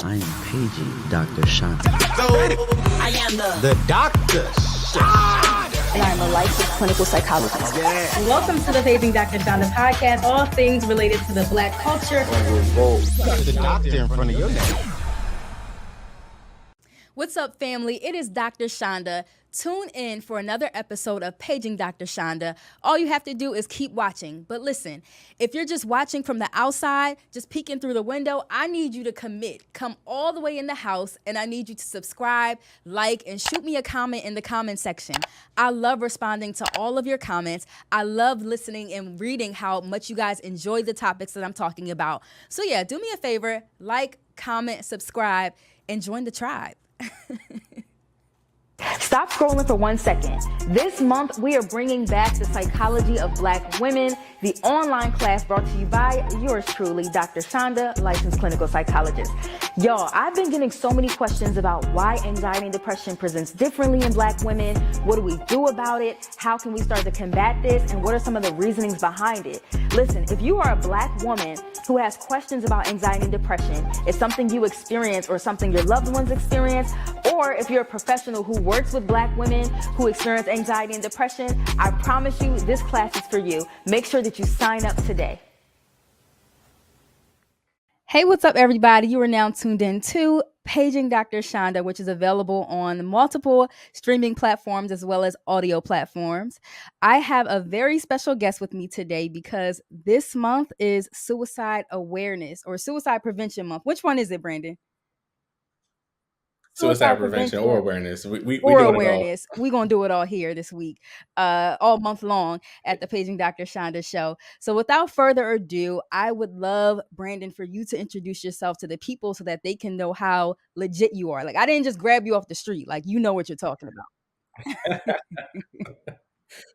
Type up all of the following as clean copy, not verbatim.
I am paging Dr. Chanda. I am the Dr. Chanda. And I'm a licensed clinical psychologist. Yeah. Welcome to the Paging Dr. Chanda podcast, all things related to the Black culture. Revolt. The doctor in front of your name. What's up, family? It is Dr. Chanda. Tune in for another episode of Paging Dr. Chanda. All you have to do is keep watching. But listen, if you're just watching from the outside, just peeking through the window, I need you to commit. Come all the way in the house, and I need you to subscribe, like, and shoot me a comment in the comment section. I love responding to all of your comments. I love listening and reading how much you guys enjoy the topics that I'm talking about. So yeah, do me a favor, like, comment, subscribe, and join the tribe. Stop scrolling for 1 second. This month, we are bringing back the psychology of Black women, the online class brought to you by yours truly, Dr. Chanda, licensed clinical psychologist. Y'all, I've been getting so many questions about why anxiety and depression presents differently in Black women. What do we do about it? How can we start to combat this? And what are some of the reasonings behind it? Listen, if you are a Black woman who has questions about anxiety and depression, it's something you experience or something your loved ones experience, or if you're a professional who works with Black women who experience anxiety and depression, I promise you this class is for you. Make sure that you sign up today. Hey, what's up, everybody? You are now tuned in to Paging Dr. Chanda, which is available on multiple streaming platforms as well as audio platforms. I have a very special guest with me today because this month is Suicide Awareness or Suicide Prevention Month. Which one is it, Brandon? Suicide prevention or awareness. We or doing awareness. We're going to do it all here this week, all month long at the Paging Dr. Chanda show. So without further ado, I would love, Brandon, for you to introduce yourself to the people so that they can know how legit you are. Like, I didn't just grab you off the street. Like, you know what you're talking about.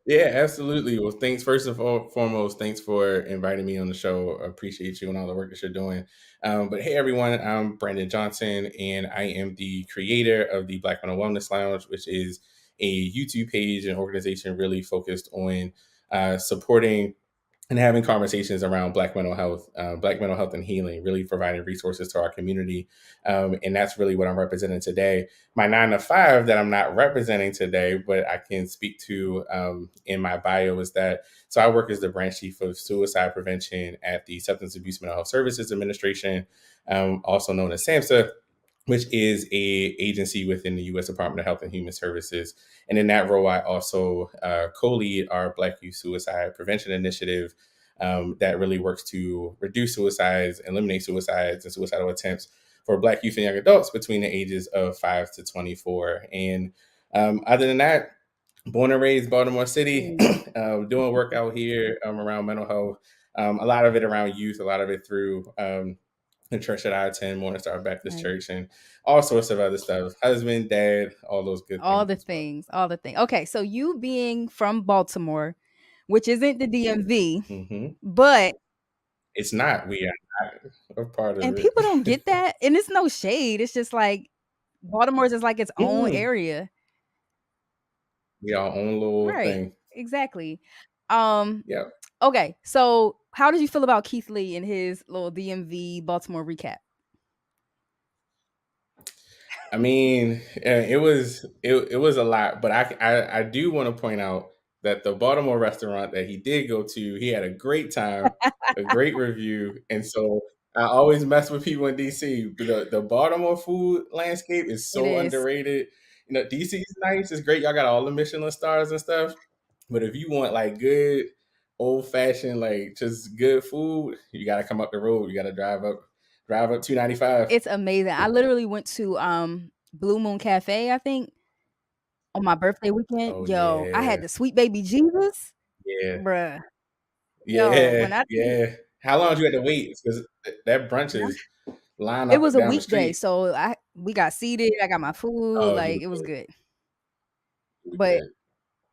Yeah, absolutely. Well, thanks first and foremost. Thanks for inviting me on the show. I appreciate you and all the work that you're doing. But hey, everyone, I'm Brandon Johnson, and I am the creator of the Black Mental Wellness Lounge, which is a YouTube page and organization really focused on supporting and having conversations around Black mental health and healing, really providing resources to our community. And that's really what I'm representing today. My 9 to 5 that I'm not representing today, but I can speak to in my bio is that, so I work as the branch chief of suicide prevention at the Substance Abuse Mental Health Services Administration, also known as SAMHSA, which is a agency within the U.S. Department of Health and Human Services. And in that role, I also co-lead our Black Youth Suicide Prevention Initiative that really works to reduce suicides, eliminate suicides, and suicidal attempts for Black youth and young adults between the ages of 5 to 24. And other than that, born and raised Baltimore City, doing work out here around mental health, a lot of it around youth, a lot of it through the church that I attend, Morning Star Baptist Church, and all sorts of other stuff. Husband, dad, all those good things. All the things. Okay, so you being from Baltimore, which isn't the DMV, but it's not. We are not a part of it. And people don't get that. And it's no shade. It's just like Baltimore's is like its own area. Yeah, our own little thing. Exactly. Yeah. Okay, so how did you feel about Keith Lee and his little DMV Baltimore recap? I mean, it was a lot, but I do want to point out that the Baltimore restaurant that he did go to, he had a great time, a great review, and so I always mess with people in DC. The Baltimore food landscape is so underrated. You know, DC is nice, it's great. Y'all got all the Michelin stars and stuff, but if you want like good old fashioned, like just good food, you got to come up the road. You got to drive up 295. It's amazing. I literally went to Blue Moon Cafe, I think, on my birthday weekend. I had the Sweet Baby Jesus. Yeah. Bruh. Yeah. How long did you have to wait? Because that brunch is lined up. It was a weekday, so we got seated. I got my food. It was good. But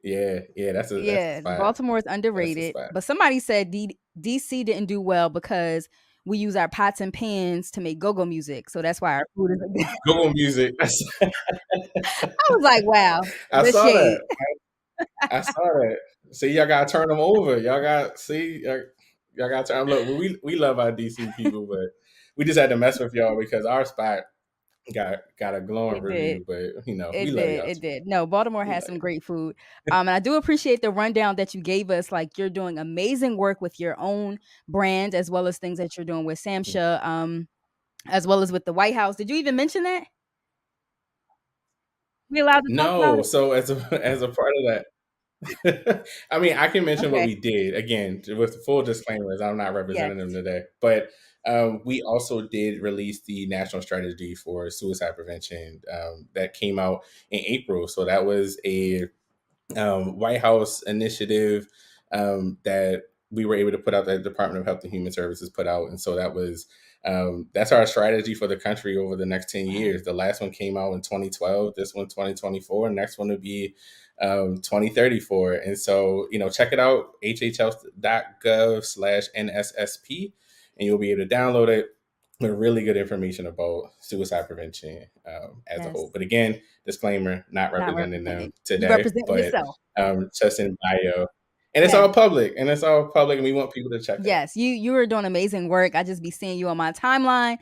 that's a spot. Baltimore is underrated. But somebody said DC didn't do well because we use our pots and pans to make go-go music. So that's why our food is go-go music. I was like, wow. I saw that. See, y'all gotta turn them over. Y'all gotta turn. Look, we love our DC people, but we just had to mess with y'all because our spot got a glowing It did. review, but we It love did. y'all It too. did. No, Baltimore We has love some y'all. great food. And I do appreciate the rundown that you gave us. Like you're doing amazing work with your own brand as well as things that you're doing with Samsha, as well as with the White House. Did you even mention that? We allowed to talk about No, it? so as a as a part of that, I mean, I can mention what Okay. we did again with full disclaimers. I'm not Yes. representing them today, but we also did release the national strategy for suicide prevention that came out in April. So that was a White House initiative that we were able to put out, that the Department of Health and Human Services put out, and so that was that's our strategy for the country over the next 10 Wow. years. The last one came out in 2012. This one 2024. Next one will be 2034. And so check it out, hhs.gov/nssp, and you'll be able to download it with really good information about suicide prevention as a Yes. whole. But again, disclaimer, not Not representing representing. them You today, representing but yourself. just in bio. And it's Yes. all public, and it's all public, and we want people to check it out. Yes, you are doing amazing work. I just be seeing you on my timeline.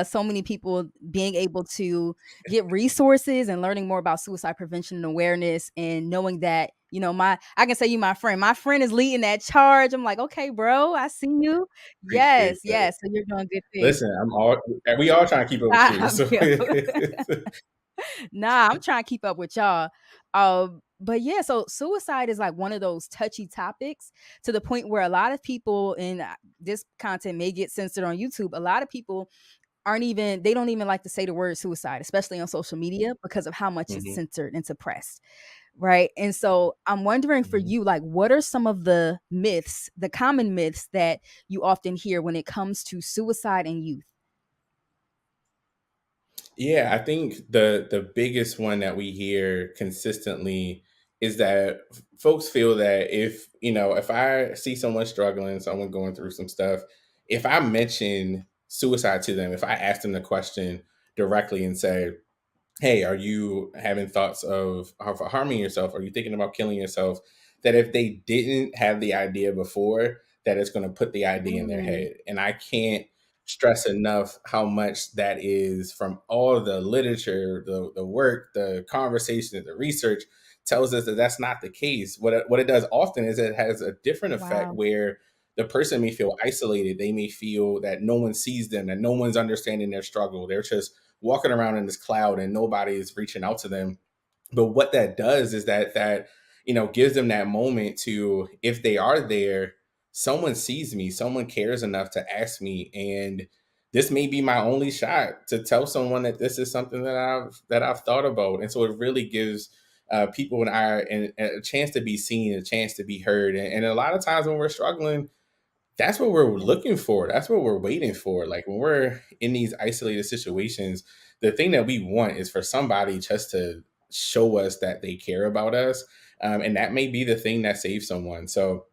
So many people being able to get resources and learning more about suicide prevention and awareness, and knowing that my I can say you my friend. My friend is leading that charge. I'm like, okay, bro, I see you. Appreciate Yes, that. yes. So you're doing good things. Listen, we all trying to keep up with you. Stop, So yo. Nah, I'm trying to keep up with y'all. But yeah, so suicide is like one of those touchy topics to the point where a lot of people, and this content may get censored on YouTube. A lot of people they don't even like to say the word suicide, especially on social media, because of how much it's mhm, censored and suppressed. Right. And so I'm wondering for mhm. you, like, what are some of the myths, the common myths that you often hear when it comes to suicide and youth? Yeah, I think the biggest one that we hear consistently is that folks feel that if I see someone struggling, someone going through some stuff, if I mention suicide to them, if I ask them the question directly and say, hey, are you having thoughts of harming yourself? Are you thinking about killing yourself? That if they didn't have the idea before, that it's going to put the idea in their Mm, head. And I can't stress enough how much that is, from all the literature, the work, the conversation, the research tells us that that's not the case. What it does often is it has a different effect wow. where the person may feel isolated. They may feel that no one sees them, that no one's understanding their struggle. They're just walking around in this cloud and nobody is reaching out to them. But what that does is that gives them that moment to, if they are there, someone sees me, someone cares enough to ask me, and this may be my only shot to tell someone that this is something that I've thought about. And so it really gives people a chance to be seen, a chance to be heard. And a lot of times when we're struggling, that's what we're Yeah. looking for. That's what we're waiting for. Like when we're in these isolated situations, the thing that we want is for somebody just to show us that they care about us. And that may be the thing that saves someone. So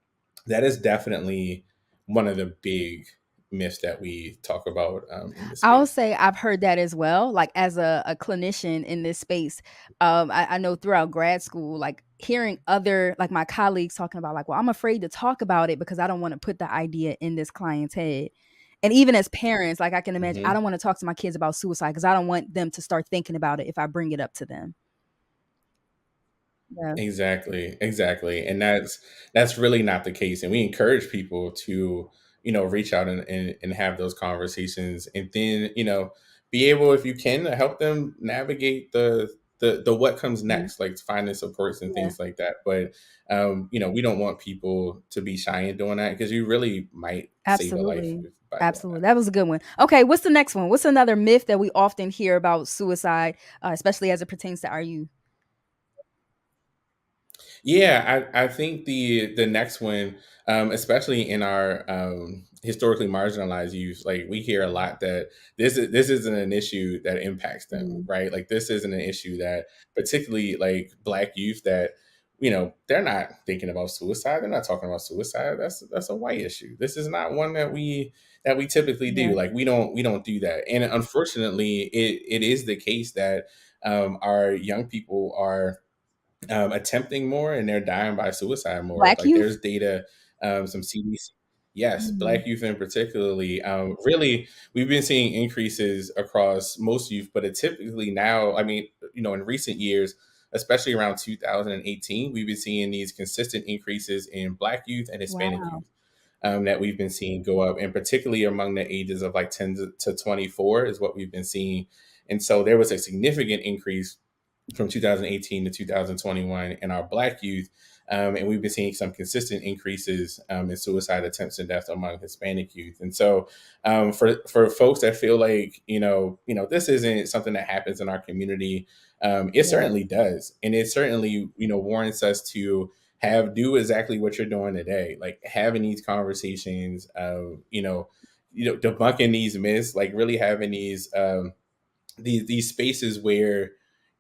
that is definitely one of the big myths that we talk about in this I'll space. say I've heard that as well. Like as a clinician in this space, I know throughout grad school, like hearing other like my colleagues talking about like, well, I'm afraid to talk about it because I don't want to put the idea in this client's head. And even as parents, like I can imagine, I Mhm. don't want to talk to my kids about suicide because I don't want them to start thinking about it if I bring it up to them. Yeah, Exactly, exactly. And that's really not the case. And we encourage people to, reach out and have those conversations, and then, be able, if you can, to help them navigate the what comes mhm, next, like finding supports and yeah, things like that. But we don't want people to be shy in doing that, because you really might save a life absolutely. by doing Absolutely. that. That was a good one. Okay, what's the next one? What's another myth that we often hear about suicide, especially as it pertains to our youth? Yeah, I think the next one, especially in our historically marginalized youth, like we hear a lot that this isn't an issue that impacts them, Mm, right? Like this isn't an issue that, particularly like Black youth, that they're not thinking about suicide. They're not talking about suicide. That's a white issue. This is not one that we typically yeah. do. Like we don't do that. And unfortunately, it is the case that our young people are attempting more, and they're dying by suicide more. Black Like youth? there's data, some CDC. Yes, Mhm. Black youth in particularly. Really, we've been seeing increases across most youth, but it typically now, I mean, in recent years, especially around 2018, we've been seeing these consistent increases in Black youth and Hispanic Wow. youth that we've been seeing go up, and particularly among the ages of like 10 to 24 is what we've been seeing. And so there was a significant increase from 2018 to 2021 in our Black youth. And we've been seeing some consistent increases in suicide attempts and death among Hispanic youth. And so, for folks that feel like this isn't something that happens in our community, it Yeah. certainly does, and it certainly warrants us to do exactly what you're doing today, like having these conversations, debunking these myths, like really having these spaces where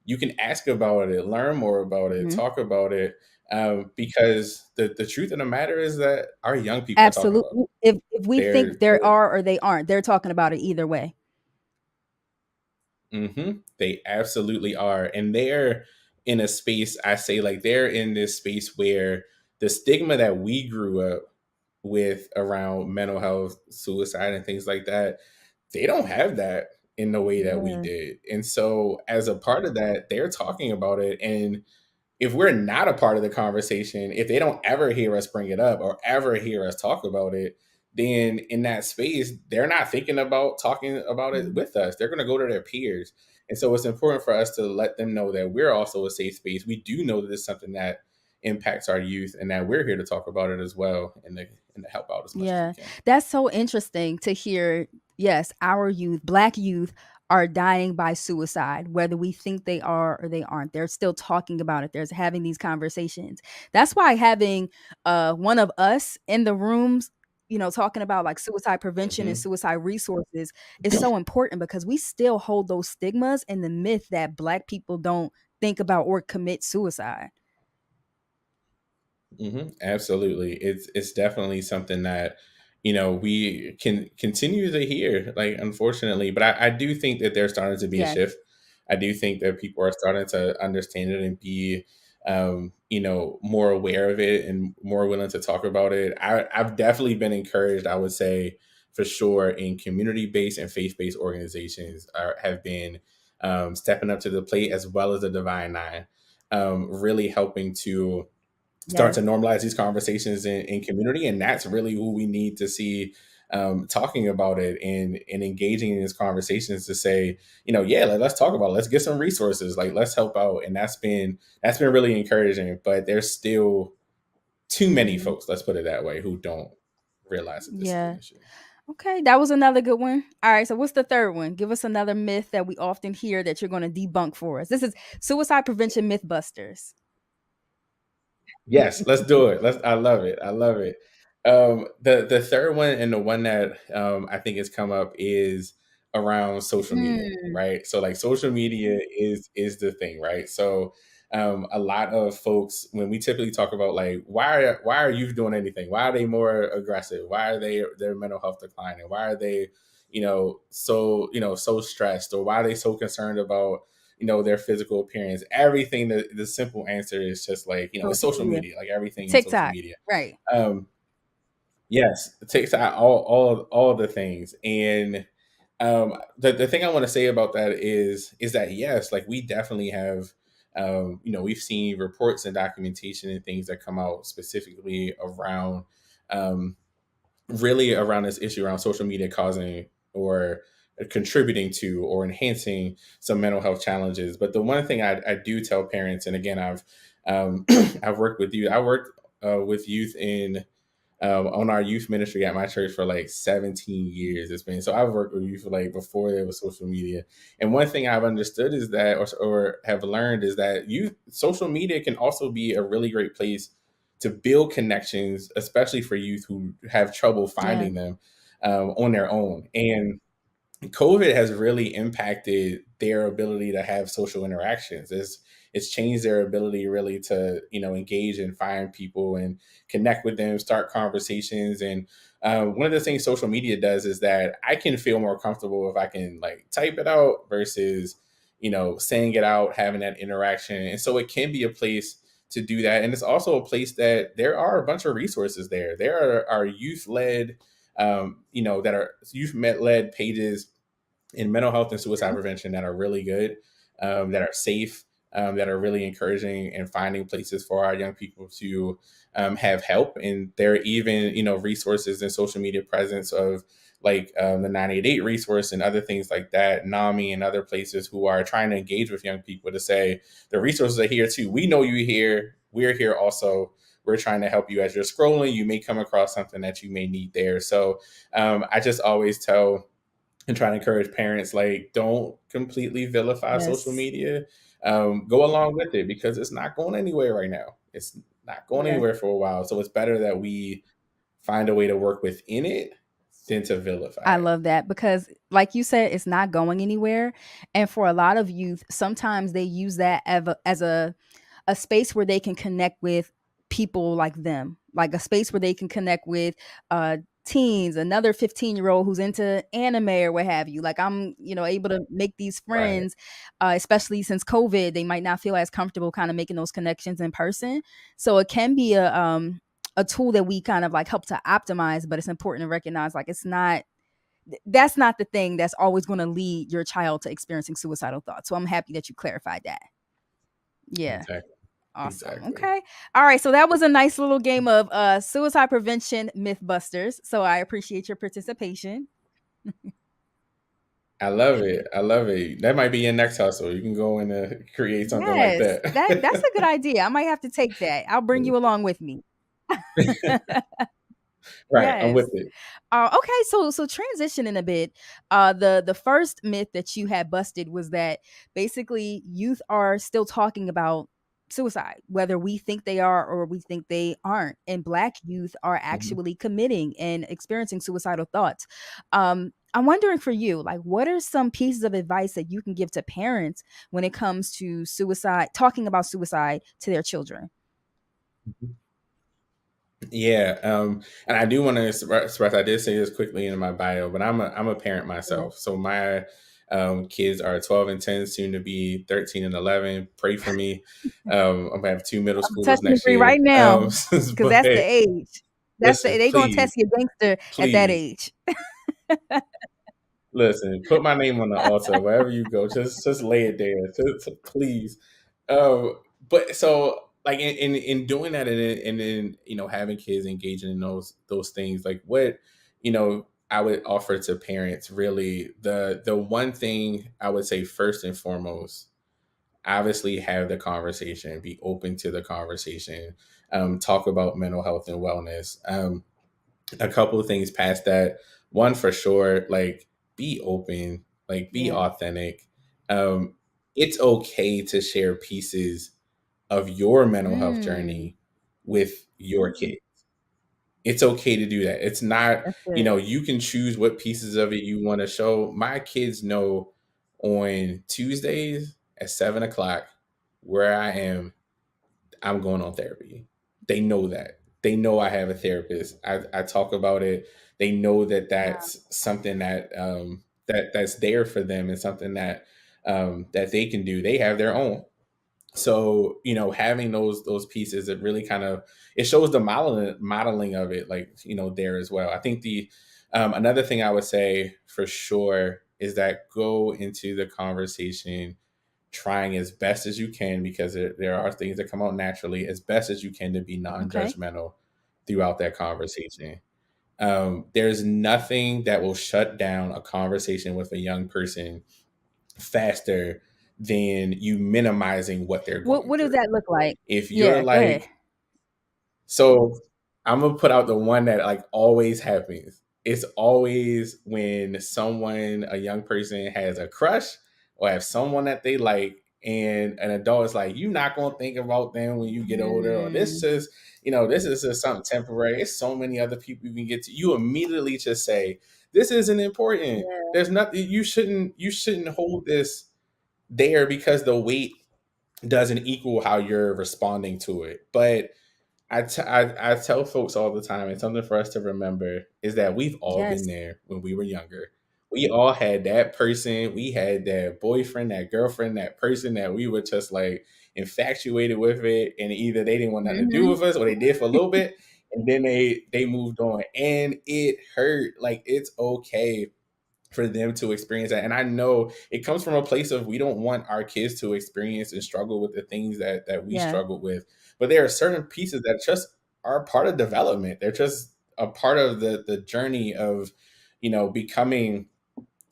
you can ask about it, learn more about it, Mhm. talk about it, because the truth of the matter is that our young people are talking about Absolutely. If we it. think there are or they aren't, they're talking about it either way. They absolutely are, and they're in a space. I say, like, they're in this space where the stigma that we grew up with around mental health, suicide, and things like that, they don't have that in the way that we Yeah. did. And so, as a part of that, they're talking about it. And if we're not a part of the conversation, if they don't ever hear us bring it up or ever hear us talk about it, then in that space, they're not thinking about talking about it Mhm. with us. They're going to go to their peers. And so it's important for us to let them know that we're also a safe space. We do know that it's something that impacts our youth, and that we're here to talk about it as well, and to help out as much as we Yeah, can. that's so interesting to hear. Yes, our youth, Black youth, are dying by suicide, whether we think they are or they aren't. They're still talking about it. There's having these conversations. That's why having one of us in the rooms, talking about like suicide prevention and Hmm. suicide resources is so important because we still hold those stigmas and the myth that Black people don't think about or commit suicide. Absolutely. It's definitely something that we can continue to hear, like, unfortunately, but I do think that there's starting to be a Yes. shift. I do think that people are starting to understand it and be more aware of it and more willing to talk about it. I've definitely been encouraged, I would say, for sure, in community-based and faith-based organizations have been stepping up to the plate, as well as the Divine Nine, really helping to start Yes. to normalize these conversations in community. And that's really who we need to see talking about it and engaging in these conversations to say, yeah, like, let's talk about it. Let's get some resources, like, let's help out. And that's been really encouraging, but there's still too many Mhm. folks, let's put it that way, who don't realize that this is an Yeah. issue. Okay, that was another good one. All right, so what's the third one? Give us another myth that we often hear that you're going to debunk for us. This is suicide prevention mythbusters. Yes, let's do it. I love it. I love it. The third one, and the one that I think has come up, is around social media, Mm, right? So, like, social media is the thing, right? So a lot of folks, when we typically talk about, like, why are youth doing anything? Why are they more aggressive? Why are their mental health declining? Why are they so stressed, or why are they so concerned about their physical appearance? Everything, the simple answer is just like, it's social social media. media, like everything in social TikTok. media. Right. Um, yes, TikTok, all the things. And the thing I want to say about that is that, yes, like, we definitely have, we've seen reports and documentation and things that come out specifically around, um, really around this issue around social media causing or contributing to or enhancing some mental health challenges. But the one thing I do tell parents, and again, I've worked with youth. I worked with youth in on our youth ministry at my church for like 17 years. It's been, so I've worked with youth for, like, before there was social media. And one thing I've understood is that, or have learned, is that youth social media can also be a really great place to build connections, especially for youth who have trouble Yeah. finding them on their own. And COVID has really impacted their ability to have social interactions. It's changed their ability really to engage and find people and connect with them, start conversations. And one of the things social media does is that I can feel more comfortable if I can, like, type it out versus saying it out, having that interaction. And so it can be a place to do that. And it's also a place that there are a bunch of resources there. There are youth led, that are youth led pages in mental health and suicide prevention that are really good, that are safe, that are really encouraging and finding places for our young people to have help. And there are even, resources and social media presence of like the 988 resource and other things like that, NAMI and other places who are trying to engage with young people to say, the resources are here too. We know you're here. We're here also. We're trying to help you as you're scrolling. You may come across something that you may need there. So I just always tell and try to encourage parents, like, don't completely vilify social Yes. media. Go along with it because it's not going anywhere right now. It's not going Yeah. anywhere for a while. So it's better that we find a way to work within it than to vilify I it. love that because, like you said, it's not going anywhere. And for a lot of youth, sometimes they use that as a space where they can connect with people like them, like a space where they can connect with teens, another 15-year-old who's into anime or what have you. Like I'm, able to make these Right. friends, especially since COVID, they might not feel as comfortable kind of making those connections in person. So it can be a tool that we kind of like help to optimize, but it's important to recognize like that's not the thing that's always going to lead your child to experiencing suicidal thoughts. So I'm happy that you clarified that. Yeah. Exactly. Awesome. Exactly. Okay. All right. So that was a nice little game of suicide prevention mythbusters. So I appreciate your participation. I love it. I love it. That might be your next hustle. You can go and create something like Yes, that's that. a good idea. I might have to take that. I'll bring you along with me. Right. I'm Yes. with it. Okay, so transitioning a bit, the first myth that you had busted was that basically youth are still talking about suicide, whether we think they are or we think they aren't, and Black youth are Mhm. actually committing and experiencing suicidal thoughts. I'm wondering for you, like, what are some pieces of advice that you can give to parents when it comes to suicide, talking about suicide to their children? Yeah, and I do want to express. I did say this quickly in my bio, but I'm a parent Yeah. myself. So my kids are 12 and 10, soon to be 13 and 11. Pray for me. I'm gonna have two middle I'm schoolers touching and next agree year. right now because But that's the age. listen, They gonna please, test your gangster at that please. age. Listen, put my name on the altar wherever you go. Just lay it there, please. But so like in doing that and then having kids engaging in those things, like what I would offer to parents, really the one thing I would say first and foremost, obviously have the conversation, be open to the conversation, talk about mental health and wellness. A couple of things past that. One for sure, like be open, like be Yeah. authentic. Um, it's okay to share pieces of your mental health Mm, journey with your kid. It's okay to do that. It's not, that's good. you can choose what pieces of it you want to show. My kids know on Tuesdays at 7 o'clock where I am. I'm going on therapy. They know that. They know I have a therapist. I talk about it. They know that Wow. that's something that's there for them and something that they can do. They have their own. So having those pieces, it really kind of it shows the modeling of it, like there as well. I think the another thing I would say for sure is that go into the conversation trying as best as you can, because there are things that come out naturally, as best as you can, to be Okay. non-judgmental throughout that conversation. There's nothing that will shut down a conversation with a young person faster than you minimizing what they're going What does through. that look like? If you're Yeah, go ahead. like, so I'm gonna put out the one that like always happens. It's always when someone, a young person, has a crush or have someone that they like, and an adult is like, "You're not gonna think about them when you get older," or Mm, this is just something temporary. It's so many other people you can get to. You immediately just say, "This isn't important. yeah. There's nothing. You shouldn't hold this there because the weight doesn't equal how you're responding to it." But I tell folks all the time, and something for us to remember is that we've all been Yes. there when we were younger. We all had that person. We had that boyfriend, that girlfriend, that person that we were just like infatuated with it, and either they didn't want nothing to do Mm-hmm. with us, or they did for a little bit, and then they moved on, and it hurt. Like, it's okay for them to experience that. And I know it comes from a place of we don't want our kids to experience and struggle with the things that we Yeah. struggled with. But there are certain pieces that just are part of development. They're just a part of the journey of, becoming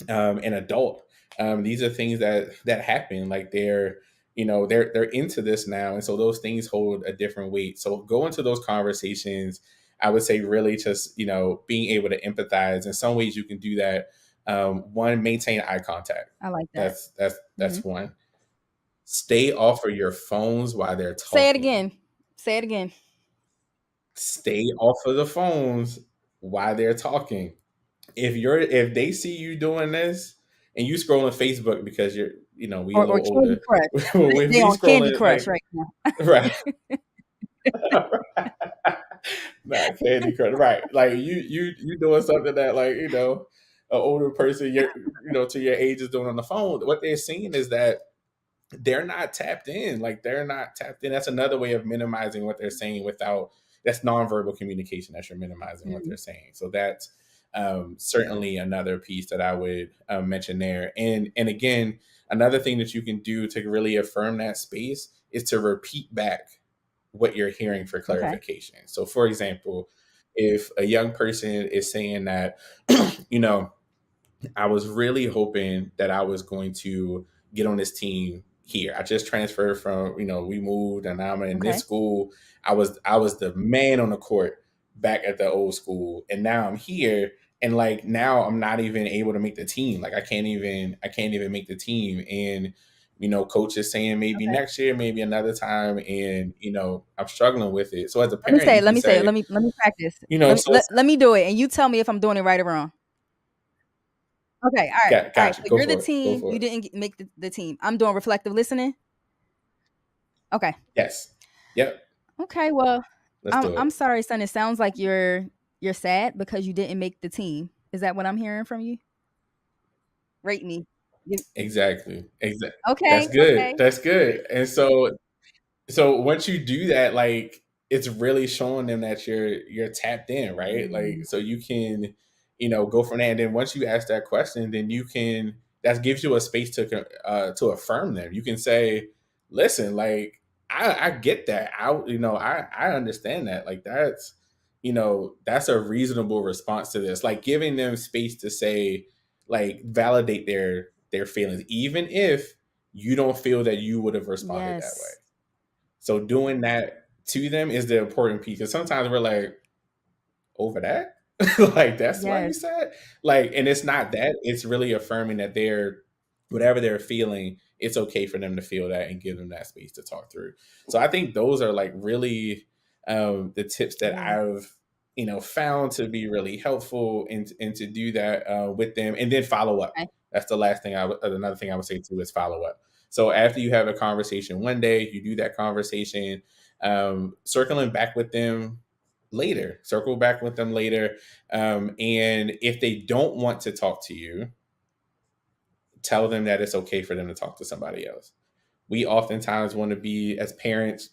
an adult. These are things that happen. Like, they're into this now, and so those things hold a different weight. So go into those conversations. I would say really just being able to empathize. In some ways, you can do that. One, maintain eye contact. I like that. That's one. Stay off of your phones while they're talking. Say it again. Say it again. Stay off of the phones while they're talking. If they see you doing this and you scrolling Facebook because you're we a Or little Candy older. Crush. If They we on Candy scrolling Crush like, right now. right. Not Candy Crush, right? Like you doing something that an older person to your age is doing on the phone. What they're seeing is that they're not tapped in. Like, they're not tapped in. That's another way of minimizing what they're saying that's nonverbal communication. That you're minimizing what they're saying. So that's certainly another piece that I would mention there. And again, another thing that you can do to really affirm that space is to repeat back what you're hearing for clarification. Okay. So, for example, if a young person is saying that, I was really hoping that I was going to get on this team here. I just transferred from, we moved and I'm in this school. I was the man on the court back at the old school. And now I'm here. And like, now I'm not even able to make the team. Like, I can't even make the team. And, coach is saying maybe next year, maybe another time. And, I'm struggling with it. So as a parent, let me practice. Let me do it. And you tell me if I'm doing it right or wrong. Okay, all right. Gotcha. So you're the team. You didn't make the team. I'm doing reflective listening. Okay. Yes. Yep. Okay, well, I'm sorry, son. It sounds like you're sad because you didn't make the team. Is that what I'm hearing from you? Rate me. Exactly. Okay. That's good. Okay. That's good. And so once you do that, like, it's really showing them that you're tapped in, right? Like, so you can, go from there. And then once you ask that question, then that gives you a space to affirm them. You can say, listen, like, I get that. I understand that. Like, that's a reasonable response to this. Like, giving them space to say, like, validate their feelings, even if you don't feel that you would have responded that way. So doing that to them is the important piece. Because sometimes we're like, over that? Like, that's what you said? Like, and it's not that. It's really affirming that whatever they're feeling, it's okay for them to feel that and give them that space to talk through. So I think those are like really the tips that I've found to be really helpful and to do that with them, and then follow up. Okay. That's the last thing another thing I would say too is follow up. So after you have a conversation one day, you do that conversation, circling back with them later. Circle back with them later. And if they don't want to talk to you, tell them that it's okay for them to talk to somebody else. We oftentimes want to be, as parents,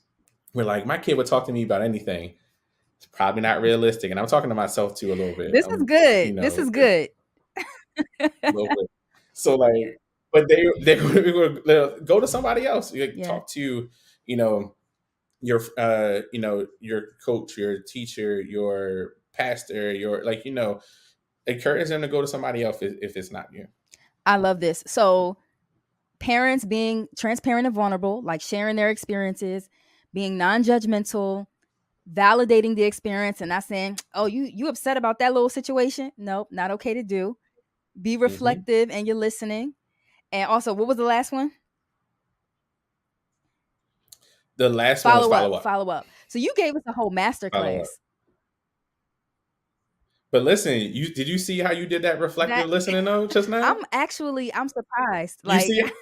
we're like, my kid would talk to me about anything. It's probably not realistic. And I'm talking to myself too a little bit. This is good. This is good. A little bit. So like, but they would go to somebody else. Talk to, your coach, your teacher, your pastor, encourage them to go to somebody else if it's not you. I love this. So parents being transparent and vulnerable, like sharing their experiences, being non-judgmental, validating the experience and not saying, oh, you upset about that little situation. Nope, not okay to do. Be reflective and you're listening. And also, what was the last one? The last one was follow up. So you gave us a whole masterclass. But listen, did you see how you did that reflective listening though just now? I'm surprised. Like, you see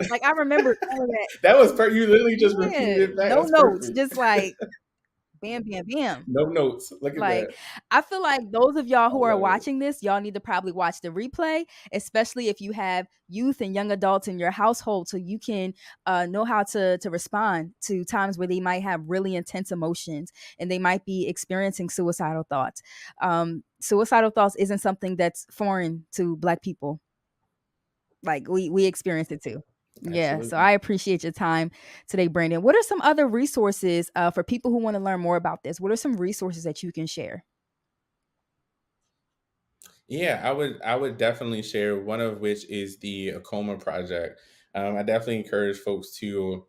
like I remember all of that. That was you literally just repeated it back. No notes, just like Bam, bam, bam. No notes. Look at Like, that. I feel like those of y'all I who are love it. watching this, y'all need to probably watch the replay, especially if you have youth and young adults in your household, so you can know how to respond to times where they might have really intense emotions and they might be experiencing suicidal thoughts. Suicidal thoughts isn't something that's foreign to Black people. Like, we experience it too. Yeah, so Absolutely. I appreciate your time today, Brandon. What are some other resources for people who want to learn more about this? What are some resources that you can share? Yeah, I would definitely share one of which is the Acoma project. I definitely encourage folks to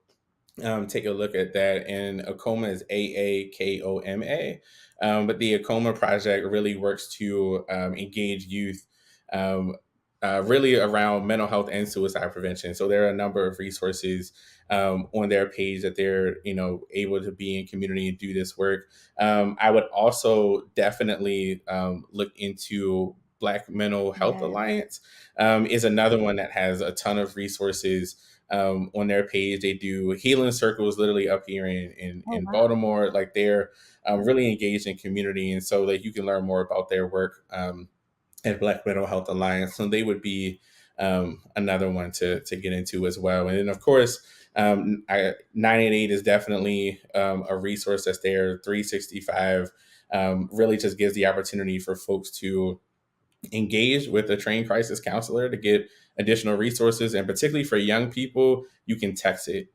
take a look at that. And Acoma is AAKOMA. But the Acoma project really works to engage youth um, really around mental health and suicide prevention. So there are a number of resources on their page that they're able to be in community and do this work. I would also definitely look into Black Mental Health Yes. Alliance. Is another one that has a ton of resources on their page. They do healing circles literally up here Oh, in wow. Baltimore. Like they're really engaged in community. And so that you can learn more about their work at Black Mental Health Alliance. So they would be another one to get into as well. And then, of course, 988 is definitely a resource that's there. 365 really just gives the opportunity for folks to engage with a trained crisis counselor to get additional resources. And particularly for young people, you can text it.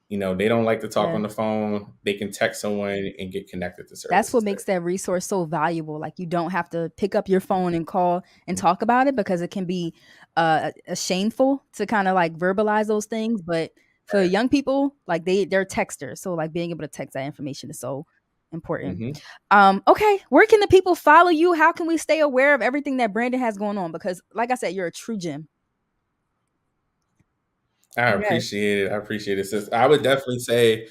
They don't like to talk on Yeah. the phone. They can text someone and get connected to That's what services makes there. that resource so valuable. Like, you don't have to pick up your phone and call and talk about it because it can be shameful to kind of like verbalize those things. But for Right. young people, like they're texters, so like being able to text that information is so important. Hmm. Okay, where can the people follow you? How can we stay aware of everything that Brandon has going on? Because, like I said, you're a true gem. I Yes. appreciate it. I appreciate it. Sis. I would definitely say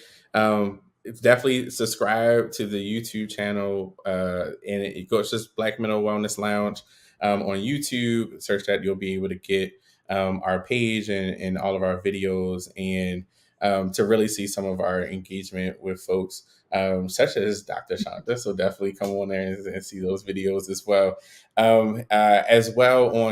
it's definitely subscribe to the YouTube channel. And it goes just Black Mental Wellness Lounge on YouTube. Search that, you'll be able to get our page and all of our videos and to really see some of our engagement with folks such as Dr. Chanda. So definitely come on there and see those videos as well on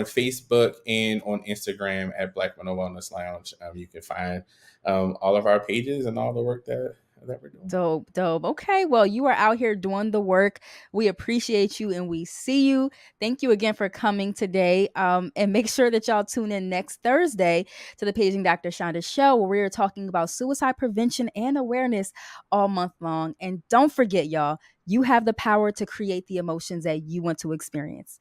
Facebook and on Instagram at Black Mental Wellness Lounge. You can find all of our pages and all the work that we're doing. Dope, dope. Okay, well, you are out here doing the work. We appreciate you and we see you. Thank you again for coming today. And make sure that y'all tune in next Thursday to the Paging Dr. Shonda show, where we are talking about suicide prevention and awareness all month long. And don't forget, y'all, you have the power to create the emotions that you want to experience.